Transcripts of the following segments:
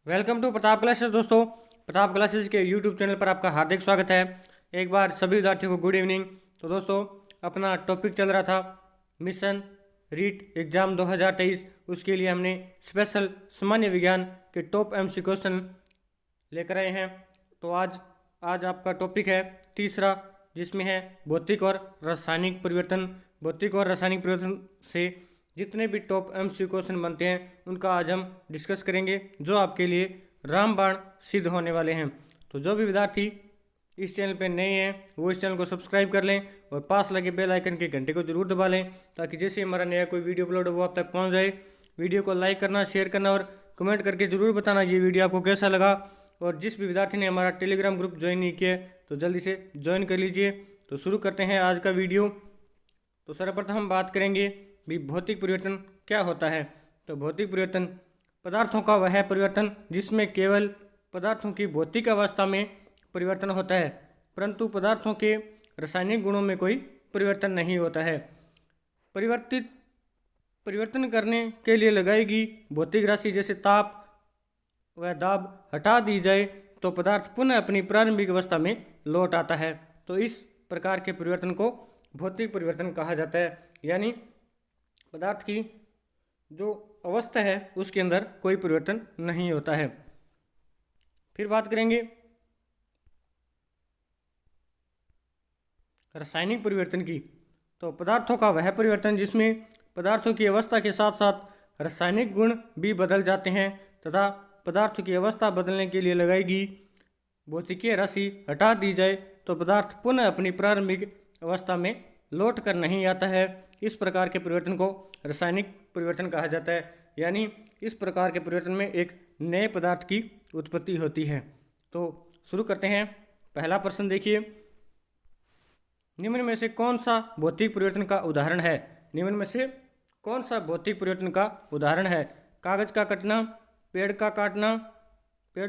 Welcome to Pratap classes. दोस्तों, Pratap classes के YouTube channel पर आपका हार्दिक स्वागत है। एक बार सभी विद्यार्थियों को गुड इवनिंग। तो दोस्तों, अपना टॉपिक चल रहा था मिशन रीट एग्जाम 2023। उसके लिए हमने स्पेशल सामान्य विज्ञान के टॉप एमसी क्वेश्चन लेकर आए हैं। तो आज आपका टॉपिक है तीसरा, जिसमें है भौतिक और रासायनिक परिवर्तन। भौतिक और रासायनिक परिवर्तन से जितने भी टॉप एमसीक्यू क्वेश्चन बनते हैं उनका आज हम डिस्कस करेंगे, जो आपके लिए रामबाण सिद्ध होने वाले हैं। तो जो भी विद्यार्थी इस चैनल पर नए हैं वो इस चैनल को सब्सक्राइब कर लें और पास लगे बेल आइकन के घंटे को जरूर दबा लें, ताकि जैसे हमारा नया कोई वीडियो अपलोड हो वो आप तक पहुंच जाए। वीडियो को लाइक करना, शेयर करना और कमेंट करके जरूर बताना ये वीडियो आपको कैसा लगा। और जिस भी विद्यार्थी ने हमारा टेलीग्राम ग्रुप ज्वाइन नहीं किया तो जल्दी से ज्वाइन कर लीजिए। तो शुरू करते हैं आज का वीडियो। तो सर्वप्रथम हम बात करेंगे भी भौतिक परिवर्तन क्या होता है। तो भौतिक परिवर्तन पदार्थों का वह परिवर्तन जिसमें केवल पदार्थों की भौतिक अवस्था में परिवर्तन होता है, परंतु पदार्थों के रासायनिक गुणों में कोई परिवर्तन नहीं होता है। परिवर्तन करने के लिए लगाई गई भौतिक राशि जैसे ताप वह दाब हटा दी जाए तो पदार्थ पुनः अपनी प्रारंभिक अवस्था में लौट आता है। तो इस प्रकार के परिवर्तन को भौतिक परिवर्तन कहा जाता है, यानी पदार्थ की जो अवस्था है उसके अंदर कोई परिवर्तन नहीं होता है। फिर बात करेंगे रासायनिक परिवर्तन की। तो पदार्थों का वह परिवर्तन जिसमें पदार्थों की अवस्था के साथ साथ रासायनिक गुण भी बदल जाते हैं तथा पदार्थों की अवस्था बदलने के लिए लगाई गई भौतिकीय राशि हटा दी जाए तो पदार्थ पुनः अपनी प्रारंभिक अवस्था में लौट कर नहीं आता है। इस प्रकार के परिवर्तन को रासायनिक परिवर्तन कहा जाता है, यानी इस प्रकार के परिवर्तन में एक नए पदार्थ की उत्पत्ति होती है। तो शुरू करते हैं। पहला प्रश्न देखिए, निम्न में से कौन सा भौतिक परिवर्तन का उदाहरण है। निम्न में से कौन सा भौतिक परिवर्तन का उदाहरण है। कागज का कटना, पेड़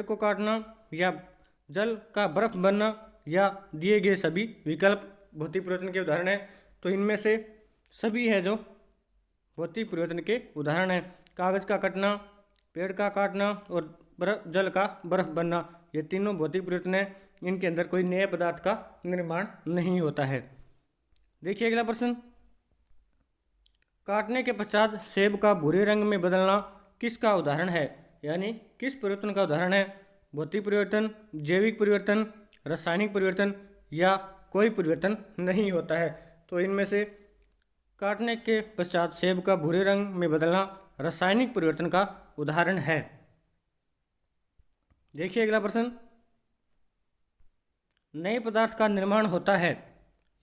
को काटना या जल का बर्फ बनना या दिए गए सभी विकल्प भौतिक परिवर्तन के उदाहरण है। तो इनमें से सभी है जो भौतिक परिवर्तन के उदाहरण है। कागज का कटना, पेड़ का काटना और जल का बर्फ बनना, ये तीनों भौतिक परिवर्तन है। इनके अंदर कोई नए पदार्थ का निर्माण नहीं होता है। देखिए अगला प्रश्न, काटने के पश्चात सेब का भूरे रंग में बदलना किसका उदाहरण है, यानी किस परिवर्तन का उदाहरण है। भौतिक परिवर्तन, जैविक परिवर्तन, रासायनिक परिवर्तन या कोई परिवर्तन नहीं होता है। तो इनमें से काटने के पश्चात सेब का भूरे रंग में बदलना रासायनिक परिवर्तन का उदाहरण है। देखिए अगला प्रश्न, नए पदार्थ का निर्माण होता है,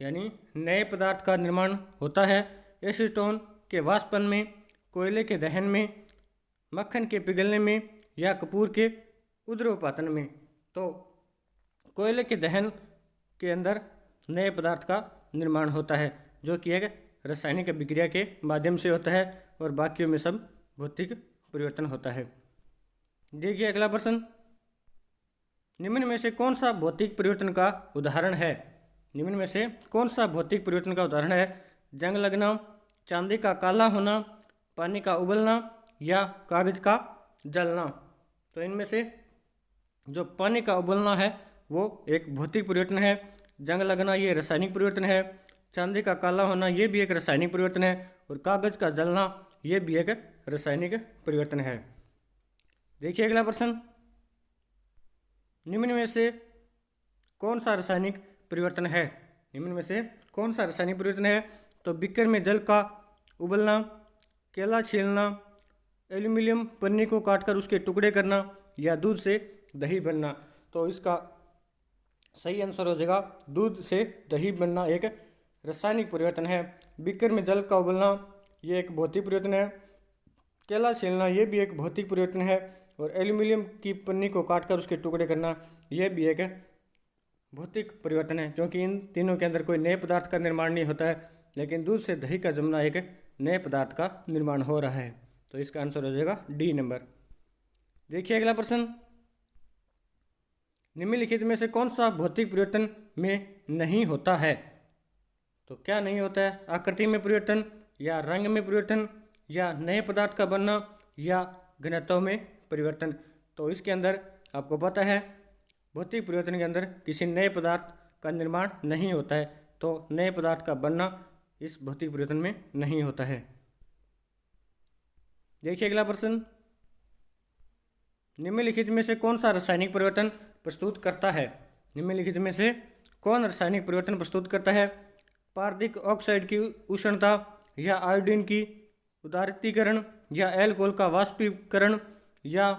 यानी नए पदार्थ का निर्माण होता है एसीटोन के वाष्पन में, कोयले के दहन में, मक्खन के पिघलने में या कपूर के उद्रवपातन में। तो कोयले के दहन के अंदर नए पदार्थ का निर्माण होता है, जो कि एक रासायनिक अभिक्रिया के माध्यम से होता है, और बाकियों में सब भौतिक परिवर्तन होता है। देखिए अगला प्रश्न, निम्न में से कौन सा भौतिक परिवर्तन का उदाहरण है। निम्न में से कौन सा भौतिक परिवर्तन का उदाहरण है। जंग लगना, चांदी का काला होना, पानी का उबलना या कागज का जलना। तो इनमें से जो पानी का उबलना है वो एक भौतिक परिवर्तन है। जंग लगना ये रासायनिक परिवर्तन है। चांदी का काला होना ये भी एक रासायनिक परिवर्तन है, और कागज का जलना ये भी एक रासायनिक परिवर्तन है। देखिए अगला प्रश्न, निम्न में से कौन सा रासायनिक परिवर्तन है। निम्न में से कौन सा रासायनिक परिवर्तन है। तो बीकर में जल का उबलना, केला छीलना, एल्यूमिनियम पन्नी को काटकर उसके टुकड़े करना या दूध से दही बनना। तो इसका सही आंसर हो जाएगा दूध से दही बनना एक रासायनिक परिवर्तन है। बीकर में जल का उबलना ये एक भौतिक परिवर्तन है। केला छीलना ये भी एक भौतिक परिवर्तन है, और एल्यूमिनियम की पन्नी को काटकर उसके टुकड़े करना यह भी एक भौतिक परिवर्तन है, क्योंकि इन तीनों के अंदर कोई नए पदार्थ का निर्माण नहीं होता है, लेकिन दूध से दही का जमना एक नए पदार्थ का निर्माण हो रहा है। तो इसका आंसर हो जाएगा डी नंबर। देखिए अगला प्रश्न, निम्नलिखित में से कौन सा भौतिक परिवर्तन में नहीं होता है। तो क्या नहीं होता है। आकृति में परिवर्तन या रंग में परिवर्तन या नए पदार्थ का बनना या घनत्व में परिवर्तन। तो इसके अंदर आपको पता है भौतिक परिवर्तन के अंदर किसी नए पदार्थ का निर्माण नहीं होता है, तो नए पदार्थ का बनना इस भौतिक परिवर्तन में नहीं होता है। देखिए अगला प्रश्न, निम्नलिखित में से कौन सा रासायनिक परिवर्तन प्रस्तुत करता है? निम्नलिखित में से कौन रासायनिक परिवर्तन प्रस्तुत करता है? पारदिक ऑक्साइड की उष्णता, या आयोडीन की उदारीकरण, या एल्कोहल का वाष्पीकरण, या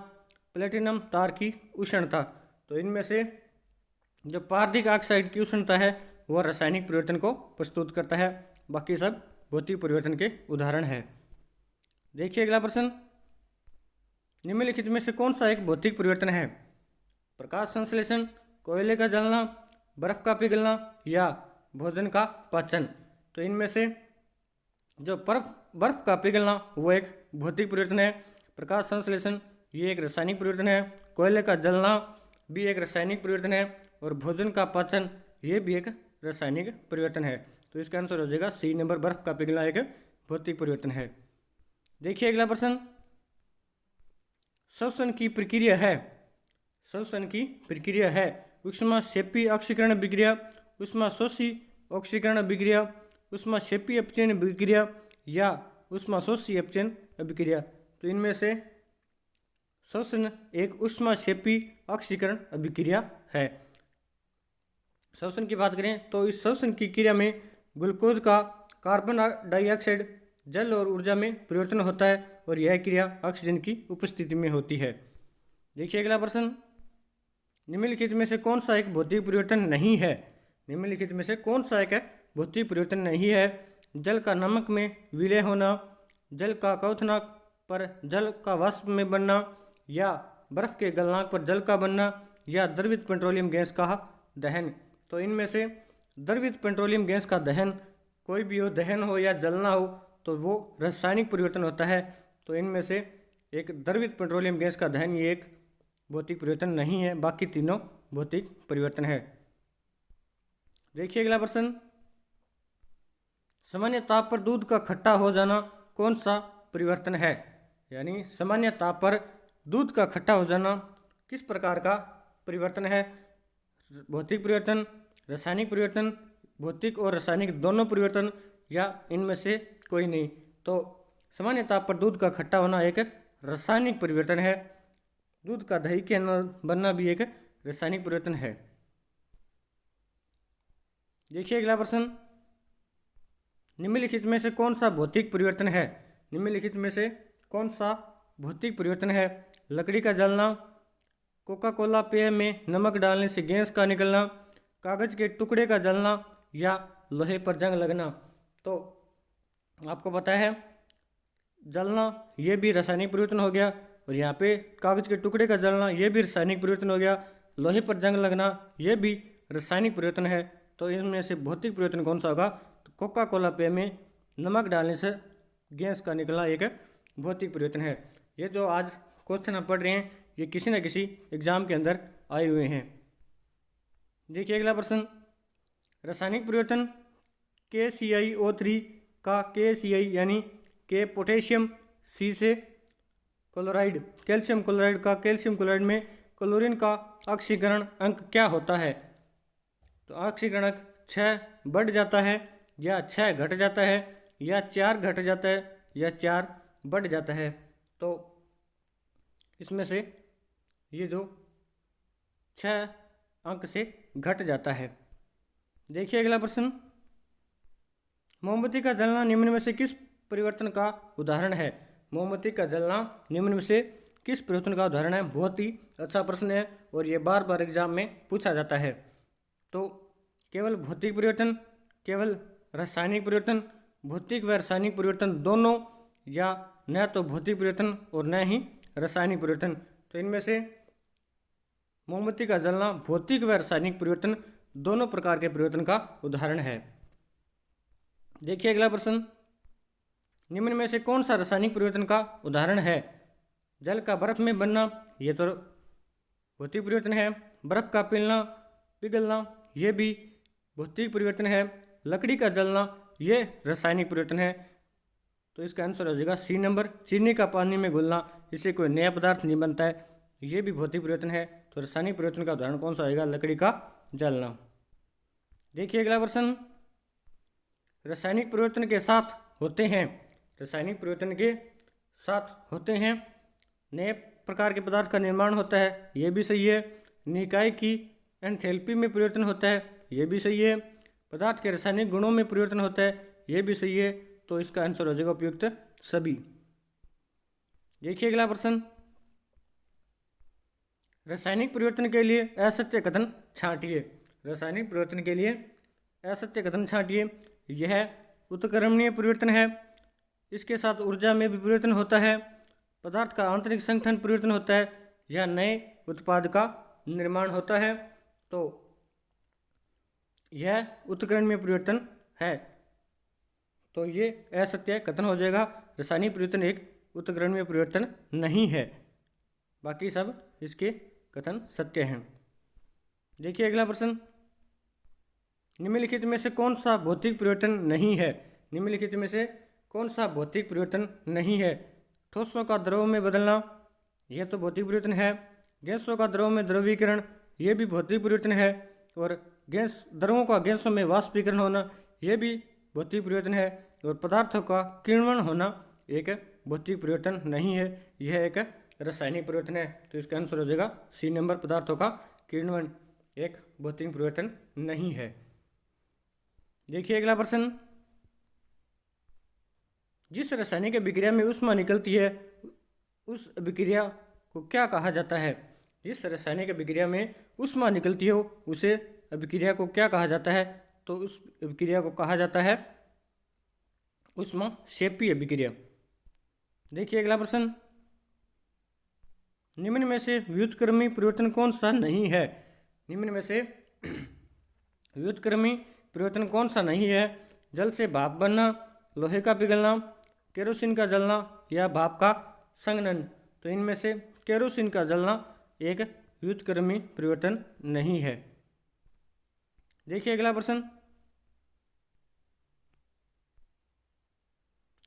प्लेटिनम तार की उष्णता। तो इनमें से जो पारदिक ऑक्साइड की उष्णता है वह रासायनिक परिवर्तन को प्रस्तुत करता है, बाकी सब भौतिक परिवर्तन के उदाहरण है। देखिए अगला प्रश्न, निम्नलिखित में से कौन सा एक भौतिक परिवर्तन है? प्रकाश संश्लेषण, कोयले का जलना, बर्फ का पिघलना, या भोजन का पाचन। तो इनमें से जो बर्फ का पिघलना वो एक भौतिक परिवर्तन है, प्रकाश संश्लेषण ये एक रासायनिक परिवर्तन है, कोयले का जलना भी एक रासायनिक परिवर्तन है, और भोजन का पाचन ये भी एक रासायनिक परिवर्तन है। तो इसका आंसर हो जाएगा सी नंबर, बर्फ का पिघलना एक भौतिक परिवर्तन है। देखिए अगला प्रश्न, श्वसन की प्रक्रिया है, श्वसन की प्रक्रिया है ऊष्माक्षेपी ऑक्सीकरण विक्रिया, ऊष्माशोषी ऑक्सीकरण विक्रिया, ऊष्माक्षेपी अपचयन विक्रिया, या ऊष्माशोषी अपचयन अभिक्रिया। तो इनमें से श्वसन एक ऊष्माक्षेपी ऑक्सीकरण अभिक्रिया है। श्वसन की बात करें तो इस श्वसन की क्रिया में ग्लूकोज का कार्बन डाइऑक्साइड जल और ऊर्जा में परिवर्तन होता है, और यह क्रिया ऑक्सीजन की उपस्थिति में होती है। देखिए अगला प्रश्न, निम्नलिखित में से कौन सा एक भौतिक परिवर्तन नहीं है? निम्नलिखित में से कौन सा एक भौतिक परिवर्तन नहीं है? जल का नमक में विलय होना, जल का क्वथनांक पर जल का वाष्प में बनना, या बर्फ के गलनांक पर जल का बनना, या द्रवित पेट्रोलियम गैस का दहन। तो इनमें से द्रवित पेट्रोलियम गैस का दहन, कोई भी हो, दहन हो या जलना हो, तो वो रासायनिक परिवर्तन होता है। तो इनमें से एक द्रवित पेट्रोलियम गैस का दहन ये एक भौतिक परिवर्तन नहीं है, बाकी तीनों भौतिक परिवर्तन है। देखिए अगला प्रश्न, सामान्य ताप पर दूध का खट्टा हो जाना कौन सा परिवर्तन है? यानी सामान्य ताप पर दूध का खट्टा हो जाना किस प्रकार का परिवर्तन है? भौतिक परिवर्तन, रासायनिक परिवर्तन, भौतिक और रासायनिक दोनों परिवर्तन, या इनमें से कोई नहीं। तो सामान्य ताप पर दूध का खट्टा होना एक रासायनिक परिवर्तन है। दूध का दही के अंदर बनना भी एक रासायनिक परिवर्तन है। देखिए अगला प्रश्न, निम्नलिखित में से कौन सा भौतिक परिवर्तन है? निम्नलिखित में से कौन सा भौतिक परिवर्तन है? लकड़ी का जलना, कोका कोला पेय में नमक डालने से गैस का निकलना, कागज के टुकड़े का जलना, या लोहे पर जंग लगना। तो आपको पता है जलना ये भी रासायनिक परिवर्तन हो गया, और यहाँ पे कागज के टुकड़े का जलना ये भी रासायनिक परिवर्तन हो गया, लोहे पर जंग लगना ये भी रासायनिक परिवर्तन है। तो इनमें से भौतिक परिवर्तन कौन सा होगा? तो कोका कोला पेय में नमक डालने से गैस का निकलना एक भौतिक परिवर्तन है। ये जो आज क्वेश्चन आप पढ़ रहे हैं ये किसी न किसी एग्जाम के अंदर आए हुए हैं। देखिए अगला प्रश्न, रासायनिक परिवर्तन KCiO3 का KCi यानी के पोटेशियम, सी से क्लोराइड, कैल्शियम क्लोराइड का कैल्शियम क्लोराइड में क्लोरीन का ऑक्सीकरण अंक क्या होता है? तो ऑक्सीकरण अंक 6 बढ़ जाता है, या 6 घट जाता है, या 4 घट जाता है, या 4 बढ़ जाता है। तो इसमें से ये जो 6 अंक से घट जाता है। देखिए अगला प्रश्न, मोमबत्ती का जलना निम्न में से किस परिवर्तन का उदाहरण है? मोमबत्ती का जलना निम्न में से किस परिवर्तन का उदाहरण है? बहुत ही अच्छा प्रश्न है, और ये बार बार एग्जाम में पूछा जाता है। तो केवल भौतिक परिवर्तन, केवल रासायनिक परिवर्तन, भौतिक व रासायनिक परिवर्तन दोनों, या न तो भौतिक परिवर्तन और न ही रासायनिक परिवर्तन। तो इनमें से मोमबत्ती का जलना भौतिक व रासायनिक परिवर्तन दोनों प्रकार के परिवर्तन का उदाहरण है। देखिए अगला प्रश्न, निम्न में से कौन सा रासायनिक परिवर्तन का उदाहरण है? जल का बर्फ में बनना ये तो भौतिक परिवर्तन है, बर्फ का पिघलना ये भी भौतिक परिवर्तन है, लकड़ी का जलना ये रासायनिक परिवर्तन है। तो इसका आंसर हो जाएगा सी नंबर, चीनी का पानी में घुलना, इससे कोई नया पदार्थ नहीं बनता है, ये भी भौतिक परिवर्तन है। तो रासायनिक परिवर्तन का उदाहरण कौन सा होगा? लकड़ी का जलना। देखिए अगला प्रश्न, रासायनिक परिवर्तन के साथ होते हैं, रासायनिक परिवर्तन के साथ होते हैं नए प्रकार के पदार्थ का निर्माण होता है, ये भी सही है। निकाय की एंथैल्पी में परिवर्तन होता है, ये भी सही है। पदार्थ के रासायनिक गुणों में परिवर्तन होता है, ये भी सही है। तो इसका आंसर हो जाएगा उपयुक्त सभी। देखिए अगला प्रश्न, रासायनिक परिवर्तन के लिए असत्य कथन छांटिए। रासायनिक परिवर्तन के लिए असत्य कथन छांटिए। यह उत्क्रमणीय परिवर्तन है, इसके साथ ऊर्जा में भी परिवर्तन होता है, पदार्थ का आंतरिक संगठन परिवर्तन होता है, या नए उत्पाद का निर्माण होता है। तो यह उत्क्रमणीय परिवर्तन है, तो ये असत्य कथन हो जाएगा। रासायनिक परिवर्तन एक उत्क्रमणीय परिवर्तन नहीं है, बाकी सब इसके कथन सत्य हैं। देखिए अगला प्रश्न, निम्नलिखित में से कौन सा भौतिक परिवर्तन नहीं है? निम्नलिखित में से कौन सा भौतिक परिवर्तन नहीं है? ठोसों का द्रव में बदलना, यह तो भौतिक परिवर्तन है। गैसों का द्रव में द्रवीकरण, यह भी भौतिक परिवर्तन है। और गैस द्रवों का गैसों में वाष्पीकरण होना, यह भी भौतिक परिवर्तन है। और पदार्थों का किण्वन होना एक भौतिक परिवर्तन नहीं है, यह एक रासायनिक परिवर्तन है। तो इसका आंसर हो जाएगा सी नंबर, पदार्थों का किण्वन एक भौतिक परिवर्तन नहीं है। देखिए अगला प्रश्न, जिस रासायनिक अभिक्रिया में ऊष्मा निकलती है उस अभिक्रिया को क्या कहा जाता है? जिस रासायनिक अभिक्रिया में ऊष्मा निकलती हो उसे अभिक्रिया को क्या कहा जाता है? तो उस अभिक्रिया को कहा जाता है ऊष्माक्षेपी अभिक्रिया। देखिए अगला प्रश्न, निम्न में से व्युत्क्रमी परिवर्तन कौन सा नहीं है? निम्न में से व्युत्क्रमी परिवर्तन कौन सा नहीं है? जल से भाप बनना, लोहे का पिघलना, केरोसिन का जलना, या भाप का संघनन। तो इनमें से केरोसिन का जलना एक व्युत्क्रमी परिवर्तन नहीं है। देखिए अगला प्रश्न,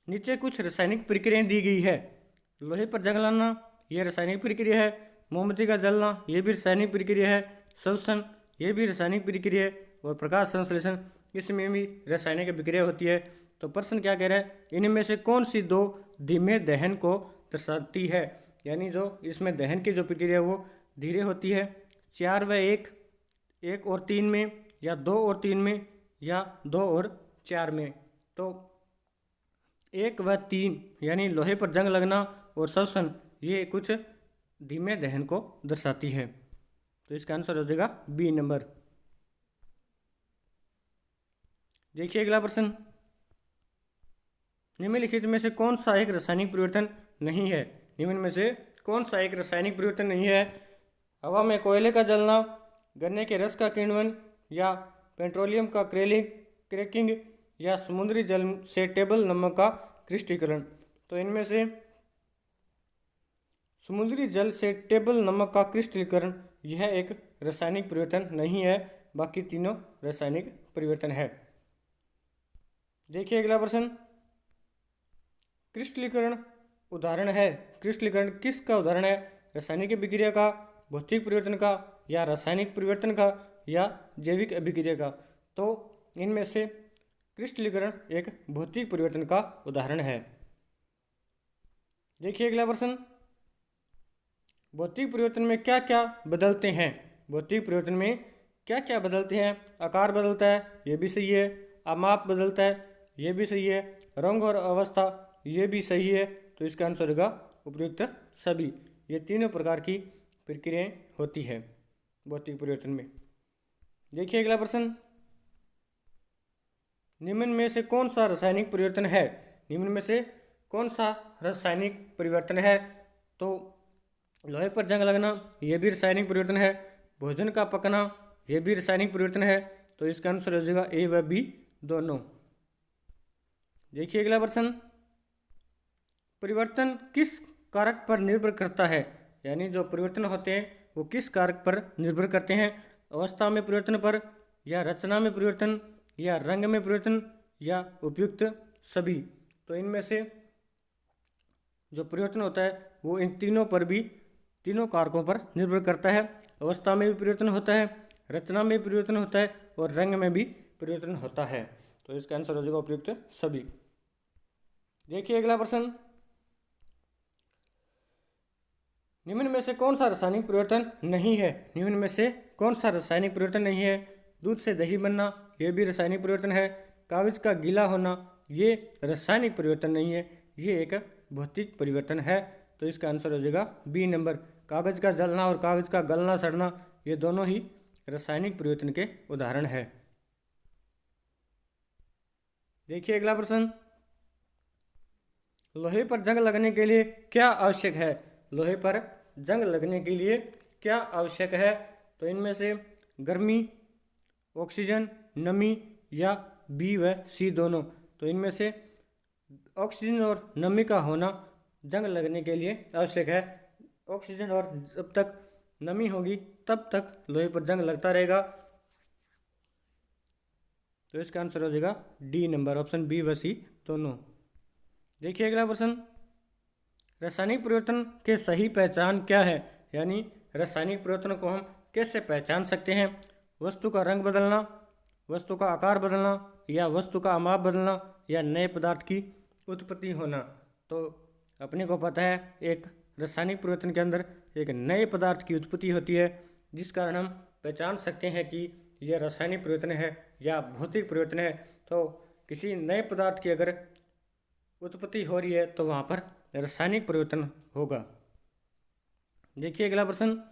नीचे कुछ रासायनिक प्रक्रियाएं दी गई है। लोहे पर जंग लाना, यह रासायनिक प्रक्रिया है। मोमबत्ती का जलना, यह भी रासायनिक प्रक्रिया है। श्वसन, यह भी रासायनिक प्रक्रिया है। और प्रकाश संश्लेषण, इसमें भी रासायनिक प्रक्रिया होती है। तो प्रश्न क्या कह रहा है? इनमें से कौन सी दो धीमे दहन को दर्शाती है? यानी जो इसमें दहन की जो प्रक्रिया है वो धीरे होती है। 4 व 1 और 3 में, या 2 और 3 में, या 2 और 4 में। तो 1 व 3 यानी लोहे पर जंग लगना और श्वसन, ये कुछ धीमे दहन को दर्शाती है। तो इसका आंसर हो जाएगा बी नंबर। देखिए अगला प्रश्न, निम्नलिखित में से कौन सा एक रासायनिक परिवर्तन नहीं है? निम्न में से कौन सा एक रासायनिक परिवर्तन नहीं है? हवा में कोयले का जलना, गन्ने के रस का किण्वन, या पेट्रोलियम का क्रैकिंग, या समुद्री जल से टेबल नमक का क्रिस्टलीकरण। तो इनमें से समुद्री जल से टेबल नमक का क्रिस्टलीकरण यह एक रासायनिक परिवर्तन नहीं है, बाकी तीनों रासायनिक परिवर्तन है। देखिए अगला प्रश्न, क्रिस्टलीकरण उदाहरण है। क्रिस्टलीकरण किसका उदाहरण है? रासायनिक अभिक्रिया का, भौतिक परिवर्तन का, या रासायनिक परिवर्तन का, या जैविक अभिक्रिया का। तो इनमें से क्रिस्टलीकरण एक भौतिक परिवर्तन का उदाहरण है। देखिए अगला प्रश्न, भौतिक परिवर्तन में क्या क्या बदलते हैं? भौतिक परिवर्तन में क्या क्या बदलते हैं? आकार बदलता है, ये भी सही है। आमाप बदलता है, ये भी सही है। रंग और अवस्था, ये भी सही है। तो इसका आंसर होगा उपयुक्त सभी। ये तीनों प्रकार की प्रक्रियाएं होती है भौतिक परिवर्तन में। देखिए अगला प्रश्न, निम्न में से कौन सा रासायनिक परिवर्तन है? निम्न में से कौन सा रासायनिक परिवर्तन है? तो लोहे पर जंग लगना, यह भी रासायनिक परिवर्तन है। भोजन का पकना, यह भी रासायनिक परिवर्तन है। तो इसका आंसर हो जाएगा ए व बी दोनों। देखिए अगला प्रश्न, परिवर्तन किस कारक पर निर्भर करता है? यानी जो परिवर्तन होते हैं वो किस कारक पर निर्भर करते हैं? अवस्था में परिवर्तन पर, या रचना में परिवर्तन, या रंग में परिवर्तन, या उपयुक्त सभी। तो इनमें से जो परिवर्तन होता है वो इन तीनों पर भी तीनों कारकों पर निर्भर करता है। अवस्था में भी परिवर्तन होता है, रचना में भी परिवर्तन होता है और रंग में भी परिवर्तन होता है। तो इसका आंसर हो जाएगा उपयुक्त सभी। देखिए अगला प्रश्न, निम्न में से कौन सा रासायनिक परिवर्तन नहीं है? निम्न में से कौन सा रासायनिक परिवर्तन नहीं है? दूध से दही बनना, यह भी रासायनिक परिवर्तन है। कागज का गीला होना, ये रासायनिक परिवर्तन नहीं है, ये एक भौतिक परिवर्तन है। तो इसका आंसर हो जाएगा बी नंबर। कागज का जलना और कागज का गलना सड़ना, ये दोनों ही रासायनिक परिवर्तन के उदाहरण है। देखिए अगला प्रश्न, लोहे पर जंग लगने के लिए क्या आवश्यक है? लोहे पर जंग लगने के लिए क्या आवश्यक है? तो इनमें से गर्मी, ऑक्सीजन, नमी या बी व सी दोनों। तो इनमें से ऑक्सीजन और नमी का होना जंग लगने के लिए आवश्यक है। ऑक्सीजन और जब तक नमी होगी तब तक लोहे पर जंग लगता रहेगा। तो इसका आंसर हो जाएगा डी नंबर, ऑप्शन बी व सी दोनों। देखिए अगला प्रश्न, रासायनिक परिवर्तन के सही पहचान क्या है? यानी रासायनिक परिवर्तन को हम कैसे पहचान सकते हैं? वस्तु का रंग बदलना, वस्तु का आकार बदलना, या वस्तु का माप बदलना, या नए पदार्थ की उत्पत्ति होना। तो अपने को पता है एक रासायनिक परिवर्तन के अंदर एक नए पदार्थ की उत्पत्ति होती है, जिस कारण हम पहचान सकते हैं कि यह रासायनिक परिवर्तन है या भौतिक परिवर्तन है। तो किसी नए पदार्थ की अगर उत्पत्ति हो रही है तो वहाँ पर रासायनिक परिवर्तन होगा। देखिए अगला प्रश्न,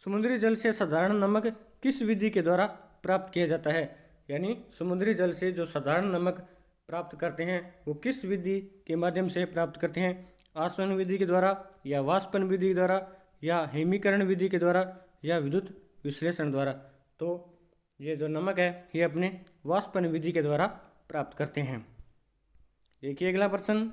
समुद्री जल से साधारण नमक किस विधि के द्वारा प्राप्त किया जाता है? यानी समुद्री जल से जो साधारण नमक प्राप्त करते हैं वो किस विधि के माध्यम से प्राप्त करते हैं? आसवन विधि के द्वारा, या वाष्पन विधि के द्वारा, या हिमीकरण विधि के द्वारा, या विद्युत विश्लेषण द्वारा। तो ये जो नमक है ये अपने वाष्पन विधि के द्वारा प्राप्त करते हैं। देखिए अगला प्रश्न,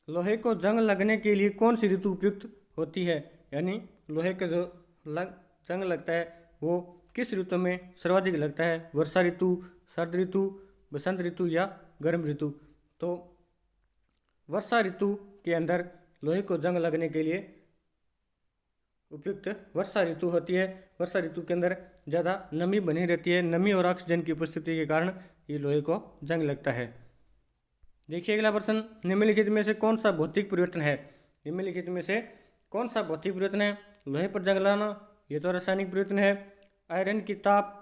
लोहे को जंग लगने के लिए कौन सी ऋतु उपयुक्त होती है? यानी लोहे का जो जंग लगता है वो किस ऋतु में सर्वाधिक लगता है? वर्षा ऋतु, शरद ऋतु, बसंत ऋतु या गर्म ऋतु। तो वर्षा ऋतु के अंदर लोहे को जंग लगने के लिए उपयुक्त वर्षा ऋतु होती है। वर्षा ऋतु के अंदर ज़्यादा नमी बनी रहती है, नमी और ऑक्सीजन की उपस्थिति के कारण ये लोहे को जंग लगता है। देखिए अगला प्रश्न, निम्नलिखित में से कौन सा भौतिक परिवर्तन है? निम्नलिखित में से कौन सा भौतिक परिवर्तन है? लोहे पर जंग लाना, ये तो रासायनिक परिवर्तन है। आयरन की ताप,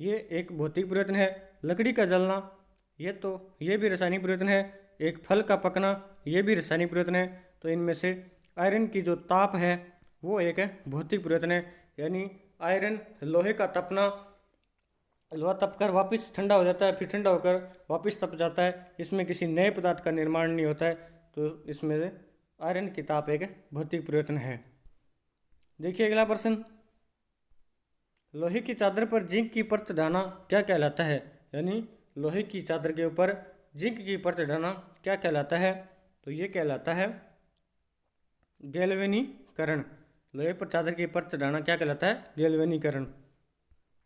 ये एक भौतिक परिवर्तन है। लकड़ी का जलना, ये भी रासायनिक परिवर्तन है। एक फल का पकना, ये भी रासायनिक परिवर्तन है। तो इनमें से आयरन की जो ताप है वो एक भौतिक परिवर्तन है। यानी आयरन, लोहे का तपना, लोहा तपकर वापस ठंडा हो जाता है, फिर ठंडा होकर वापस तप जाता है, इसमें किसी नए पदार्थ का निर्माण नहीं होता है। तो इसमें आयरन की ताप एक भौतिक परिवर्तन है। देखिए अगला प्रश्न, लोहे की चादर पर जिंक की परत चढ़ाना क्या कहलाता है? यानी लोहे की चादर के ऊपर जिंक की परत चढ़ाना क्या कहलाता है? तो ये कहलाता है गैल्वेनीकरण। लोहे पर चादर की परत चढ़ाना क्या कहलाता है? गैल्वेनीकरण।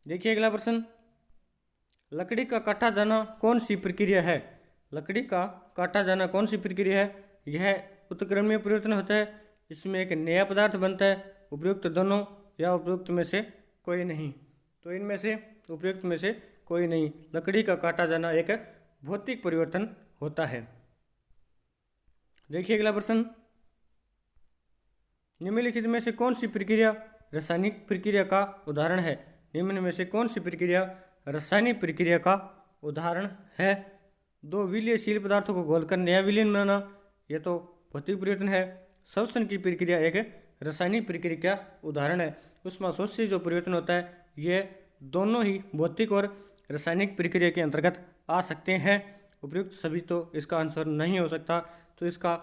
देखिए अगला प्रश्न, लकड़ी का काटा जाना कौन सी प्रक्रिया है? लकड़ी का काटा जाना कौन सी प्रक्रिया है? यह उत्क्रमणीय परिवर्तन होता है। इसमें एक नया पदार्थ बनता है। उपयुक्त दोनों या उपयुक्त में से कोई नहीं। तो इनमें से उपयुक्त में से कोई नहीं। लकड़ी का काटा जाना एक भौतिक परिवर्तन होता है। देखिए अगला प्रश्न, निम्नलिखित में से कौन सी प्रक्रिया रासायनिक प्रक्रिया का उदाहरण है? निम्न में से कौन सी प्रक्रिया रासायनिक प्रक्रिया का उदाहरण है? दो विलयशील पदार्थों को घोलकर नया विलयन बनाना, यह तो भौतिक परिवर्तन है। श्वसन की प्रक्रिया एक रासायनिक प्रक्रिया का उदाहरण है। ऊष्माशोषी जो परिवर्तन होता है ये दोनों ही भौतिक और रासायनिक प्रक्रिया के अंतर्गत आ सकते हैं। उपयुक्त सभी तो इसका आंसर नहीं हो सकता। तो इसका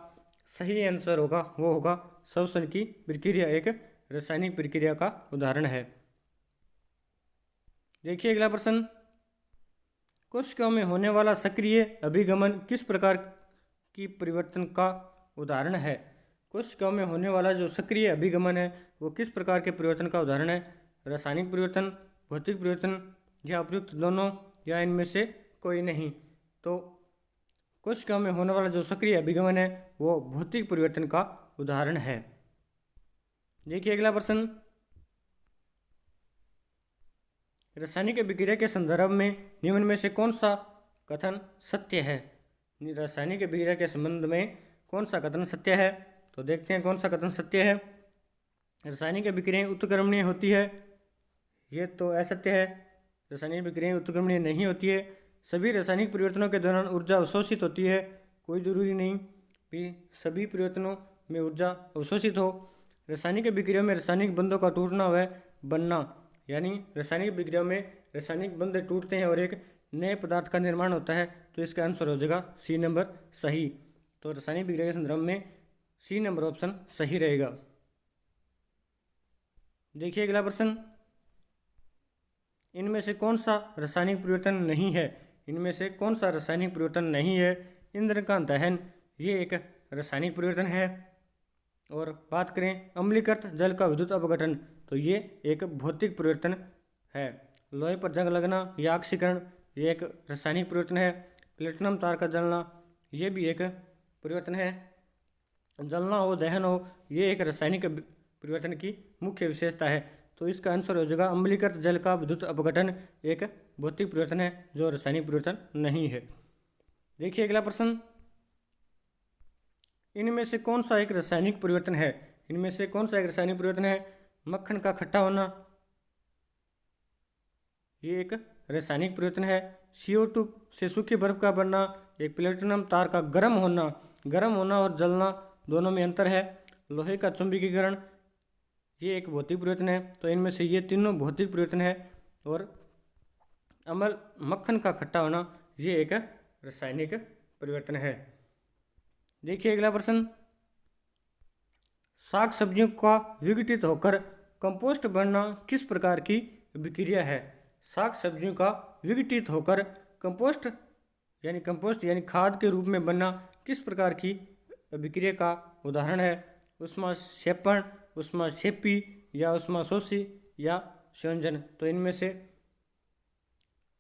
सही आंसर होगा वो होगा श्वसन की प्रक्रिया एक रासायनिक प्रक्रिया का उदाहरण है। देखिए अगला प्रश्न, कोशिकाओं में होने वाला सक्रिय अभिगमन किस प्रकार की परिवर्तन का उदाहरण है? कोशिकाओं में होने वाला जो सक्रिय अभिगमन है वो किस प्रकार के परिवर्तन का उदाहरण है? रासायनिक परिवर्तन, भौतिक परिवर्तन, या उपयुक्त दोनों, या इनमें से कोई नहीं। तो कोशिकाओं में होने वाला जो सक्रिय अभिगमन है वो भौतिक परिवर्तन का उदाहरण है। देखिए अगला प्रश्न, रासायनिक अभिक्रिया के संदर्भ में निम्न में से कौन सा कथन सत्य है? रासायनिक अभिक्रिया के संबंध में कौन सा कथन सत्य है? तो देखते हैं कौन सा कथन सत्य है। रासायनिक अभिक्रियाएं उत्क्रमणीय होती है, ये तो असत्य है। रासायनिक अभिक्रियाएं उत्क्रमणीय नहीं होती है। सभी रासायनिक परिवर्तनों के दौरान ऊर्जा अवशोषित होती है, कोई जरूरी नहीं कि सभी परिवर्तनों में ऊर्जा अवशोषित हो। रासायनिक अभिक्रिया में रासायनिक बंधों का टूटना व बनना, यानी रासायनिक अभिक्रिया में रासायनिक बंध टूटते हैं और एक नए पदार्थ का निर्माण होता है, तो इसका आंसर हो जाएगा सी नंबर सही। तो रासायनिक अभिक्रिया के संदर्भ में सी नंबर ऑप्शन सही रहेगा। देखिए अगला प्रश्न, इनमें से कौन सा रासायनिक परिवर्तन नहीं है? इनमें से कौन सा रासायनिक परिवर्तन नहीं है? ईंधन का दहन, ये एक रासायनिक परिवर्तन है। और बात करें अम्लीकृत जल का विद्युत अपघटन, तो ये एक भौतिक परिवर्तन है। लोहे पर जंग लगना या ऑक्सीकरण, ये एक रासायनिक परिवर्तन है। प्लेटिनम तार का जलना, ये भी एक परिवर्तन है। जलना हो दहन हो, ये एक रासायनिक परिवर्तन की मुख्य विशेषता है। तो इसका आंसर हो जाएगा अम्लीकृत जल का विद्युत अपघटन एक भौतिक परिवर्तन है जो रासायनिक परिवर्तन नहीं है। देखिए अगला प्रश्न, इनमें से कौन सा एक रासायनिक परिवर्तन है? इनमें से कौन सा एक रासायनिक परिवर्तन है? मक्खन का खट्टा होना, ये एक रासायनिक परिवर्तन है। CO2 से सूखी बर्फ का बनना, एक प्लेटिनम तार का गर्म होना और जलना दोनों में अंतर है। लोहे का चुंबकीकरण, ये एक भौतिक परिवर्तन है। तो इनमें से ये तीनों भौतिक परिवर्तन है। और मक्खन का खट्टा होना, ये एक रासायनिक परिवर्तन है। देखिए अगला प्रश्न, साग सब्जियों का विघटित होकर कंपोस्ट बनना किस प्रकार की अभिक्रिया है? साग सब्जियों का विघटित होकर कंपोस्ट यानी खाद के रूप में बनना किस प्रकार की अभिक्रिया का उदाहरण है? ऊष्माक्षेपण, ऊष्माक्षेपी या ऊष्माशोषी या संयोजन। तो इनमें से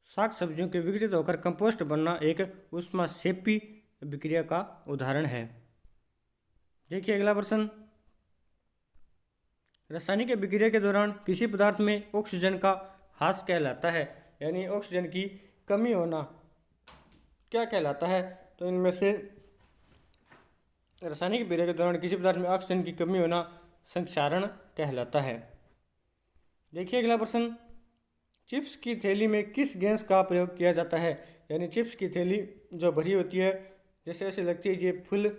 साग सब्जियों के विघटित होकर कंपोस्ट बनना एक ऊष्माक्षेपी अभिक्रिया का उदाहरण है। देखिए अगला प्रश्न, रासायनिक अभिक्रिया के दौरान किसी पदार्थ में ऑक्सीजन का ह्रास कहलाता है, यानी ऑक्सीजन की कमी होना क्या कहलाता है? तो इनमें से रासायनिक अभिक्रिया के दौरान किसी पदार्थ में ऑक्सीजन की कमी होना संक्षारण कहलाता है। देखिए अगला प्रश्न, चिप्स की थैली में किस गैस का प्रयोग किया जाता है? यानी चिप्स की थैली जो भरी होती है, जैसे ऐसे लगती है ये फुल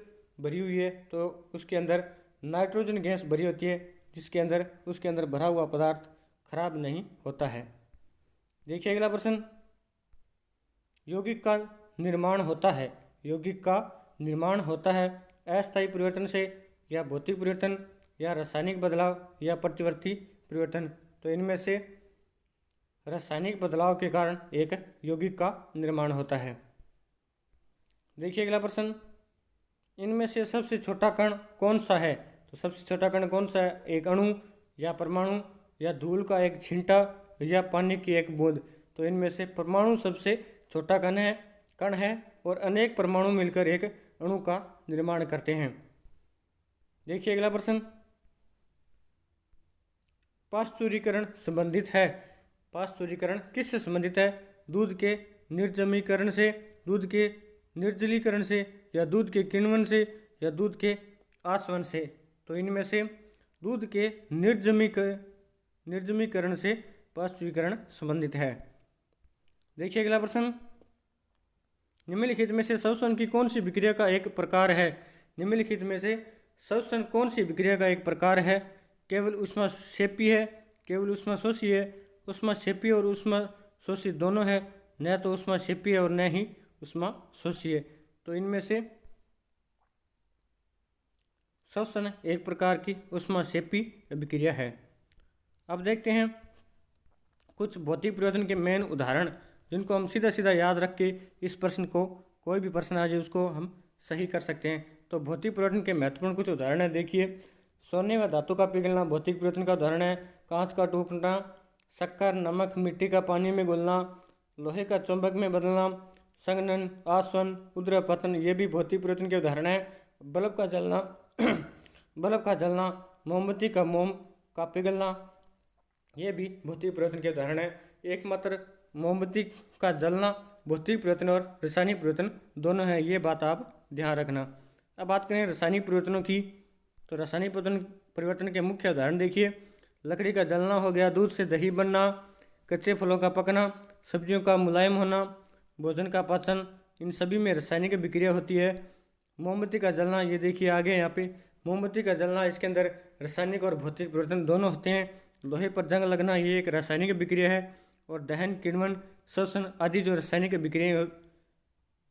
भरी हुई है, तो उसके अंदर नाइट्रोजन गैस भरी होती है, उसके अंदर भरा हुआ पदार्थ खराब नहीं होता है। देखिए अगला प्रश्न, यौगिक का निर्माण होता है अस्थायी परिवर्तन से या भौतिक परिवर्तन या रासायनिक बदलाव या प्रतिवर्ती परिवर्तन। तो इनमें से रासायनिक बदलाव के कारण एक यौगिक का निर्माण होता है। देखिए अगला प्रश्न, इनमें से सबसे छोटा कण कौन सा है? तो सबसे छोटा कण कौन सा है? एक अणु या परमाणु या धूल का एक छींटा या पानी की एक बूंद। तो इनमें से परमाणु सबसे छोटा कण है और अनेक परमाणु मिलकर एक अणु का निर्माण करते हैं। देखिए अगला प्रश्न, पाश्चुरीकरण संबंधित है। पाश्चुरीकरण किससे संबंधित है? दूध के निर्जमीकरण से, दूध के निर्जलीकरण से या दूध के किण्वन से या दूध के आसवन से। तो इनमें से दूध के निर्जमीकरण से पाश्चुरीकरण संबंधित है। देखिए अगला प्रश्न, निम्नलिखित में से श्वसन की कौन सी विक्रिया का एक प्रकार है? निम्नलिखित में से श्वसन कौन सी विक्रिया का एक प्रकार है? केवल ऊष्माक्षेपी है, केवल ऊष्माशोषी है, ऊष्माक्षेपी और ऊष्माशोषी दोनों है, न तो ऊष्माक्षेपी है और न ही ऊष्माशोषी है। तो इनमें से श्वसन एक प्रकार की ऊष्माक्षेपी अभिक्रिया है। अब देखते हैं कुछ भौतिक परिवर्तन के मेन उदाहरण, जिनको हम सीधा सीधा याद रख के इस प्रश्न को, कोई भी प्रश्न आ जाए उसको हम सही कर सकते हैं। तो भौतिक परिवर्तन के महत्वपूर्ण कुछ उदाहरण है। देखिए, सोने व धातु का पिघलना भौतिक परिवर्तन का उदाहरण है। कांच का टूटना, शक्कर, नमक, मिट्टी का पानी में घुलना, लोहे का चुंबक में बदलना, संघनन, आसवन, उद्रपतन ये भी भौतिक परिवर्तन के उदाहरण है। बल्ब का जलना बल्ब का जलना, मोमबत्ती का मोम का पिघलना ये भी भौतिक परिवर्तन के उदाहरण है। एकमात्र मोमबत्ती का जलना भौतिक परिवर्तन और रासायनिक परिवर्तन दोनों है, ये बात आप ध्यान रखना। अब बात करें रासायनिक परिवर्तनों की, तो रासायनिक परिवर्तन के मुख्य उदाहरण देखिए। लकड़ी का जलना हो गया, दूध से दही बनना, कच्चे फलों का पकना, सब्जियों का मुलायम होना, भोजन का पाचन, इन सभी में रासायनिक विक्रिया होती है। मोमबत्ती का जलना, ये देखिए आगे यहाँ पे मोमबत्ती का जलना, इसके अंदर रासायनिक और भौतिक परिवर्तन दोनों होते हैं। लोहे पर जंग लगना ये एक रासायनिक विक्रिया है। और दहन, किण्वन, श्वसन आदि जो रासायनिक विक्रिया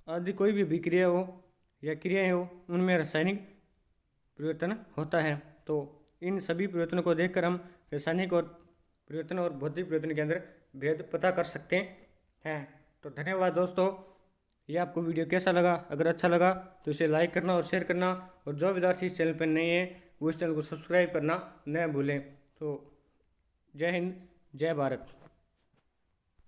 आदि कोई भी विक्रिया हो या क्रियाएं हो उनमें रासायनिक परिवर्तन होता है। तो इन सभी परिवर्तनों को देखकर हम रासायनिक और परिवर्तन और भौतिक परिवर्तन के अंदर भेद पता कर सकते हैं। तो धन्यवाद दोस्तों, ये आपको वीडियो कैसा लगा? अगर अच्छा लगा तो इसे लाइक करना और शेयर करना, और जो विद्यार्थी इस चैनल पर नए हैं वो इस चैनल को सब्सक्राइब करना न भूलें। तो जय हिंद, जय भारत।